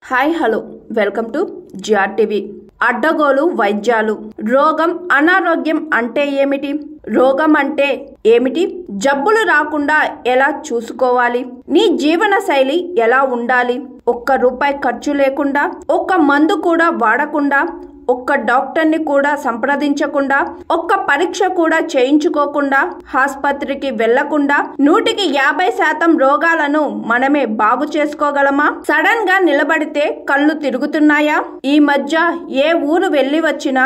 Hi hello welcome to GRTV. అడ్డగోలు వైద్యాలు. రోగం అనారోగ్యం అంటే ఏమిటి? రోగం అంటే ఏమిటి? జబ్బులు రాకుండా ఎలా చూసుకోవాలి? నీ జీవన శైలి ఎలా ఉండాలి? ఒక్క రూపాయి ఖర్చు లేకుండా, ఒక్క మందు కూడా వాడకుండా, ఒక్క డాక్టర్ని కూడా సంప్రదించకుండా, ఒక్క పరీక్ష కూడా చేయించుకోకుండా, ఆసుపత్రికి వెళ్లకుండా 100% రోగాలను మనమే బాగు చేసుకోగలమా? సడన్ గా నిలబడితే కళ్ళు తిరుగుతున్నాయా? ఈ మధ్య ఏ ఊరు వెళ్లి వచ్చినా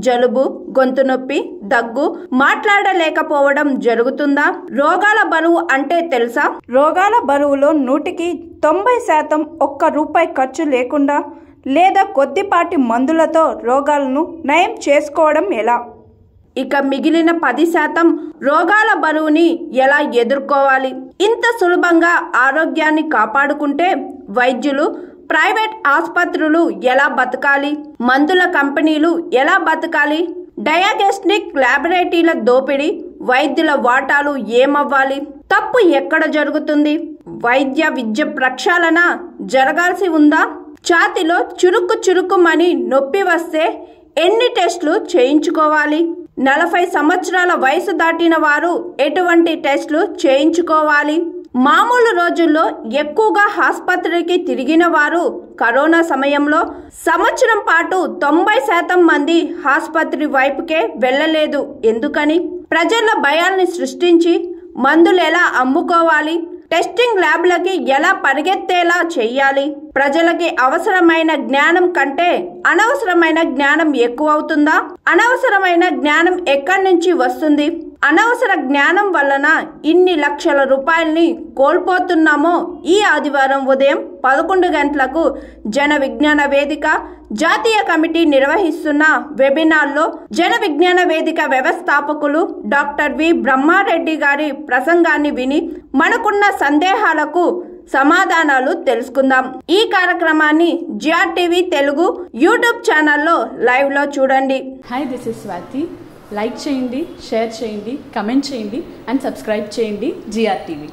జలుబు, గొంతు నొప్పి, దగ్గు, మాట్లాడలేకపోవడం జరుగుతుందా? రోగాల బరువు అంటే తెలుసా? రోగాల బరువులో 100% ఒక్క రూపాయి ఖర్చు లేకుండా లేదా కొద్దిపాటి మందులతో రోగాలను నయం చేసుకోవడం ఎలా? ఇక మిగిలిన 10% రోగాల బరువుని ఎలా ఎదుర్కోవాలి? ఇంత సులభంగా ఆరోగ్యాన్ని కాపాడుకుంటే వైద్యులు, ప్రైవేట్ ఆసుపత్రులు ఎలా బతకాలి? మందుల కంపెనీలు ఎలా బతకాలి? డయాగ్నోస్టిక్ ల్యాబొరేటరీల దోపిడీ, వైద్యుల వాటాలు ఏమవ్వాలి? తప్పు ఎక్కడ జరుగుతుంది? వైద్య విద్య ప్రక్షాళన జరగాల్సి ఉందా? ఛాతిలో చురుక్కుమని నొప్పి వస్తే ఎన్ని టెస్టులు చేయించుకోవాలి? 40 సంవత్సరాల వయసు దాటిన వారు ఎటువంటి టెస్టులు చేయించుకోవాలి? మామూలు రోజుల్లో ఎక్కువగా ఆసుపత్రికి తిరిగిన వారు కరోనా సమయంలో సంవత్సరం పాటు 90% మంది ఆసుపత్రి వైపుకే వెళ్ళలేదు. ఎందుకని? ప్రజల భయాల్ని సృష్టించి మందులు ఎలా అమ్ముకోవాలి? టెస్టింగ్ ల్యాబ్లకి ఎలా పరిగెత్తేలా చెయ్యాలి? ప్రజలకి అవసరమైన జ్ఞానం కంటే అనవసరమైన జ్ఞానం ఎక్కువ అవుతుందా? అనవసరమైన జ్ఞానం ఎక్కడి నుంచి వస్తుంది? అనవసర జ్ఞానం వలన ఇన్ని లక్షల రూపాయల్ని కోల్పోతున్నామో ఈ ఆదివారం ఉదయం 11 గంటలకు జన విజ్ఞాన వేదిక జాతీయ కమిటీ నిర్వహిస్తున్న వెబినార్లో జన విజ్ఞాన వేదిక వ్యవస్థాపకులు డాక్టర్ వి బ్రహ్మారెడ్డి గారి ప్రసంగాన్ని విని మనకున్న సందేహాలకు సమాధానాలు తెలుసుకుందాం. ఈ కార్యక్రమాన్ని జిఆర్టీవీ తెలుగు యూట్యూబ్ ఛానల్లో లైవ్ లో చూడండి. Hi, this is Swathi. Like చేయండి, షేర్ చేయండి, కమెంట్ చేయండి అండ్ సబ్స్క్రైబ్ చేయండి జిఆర్టీవీ.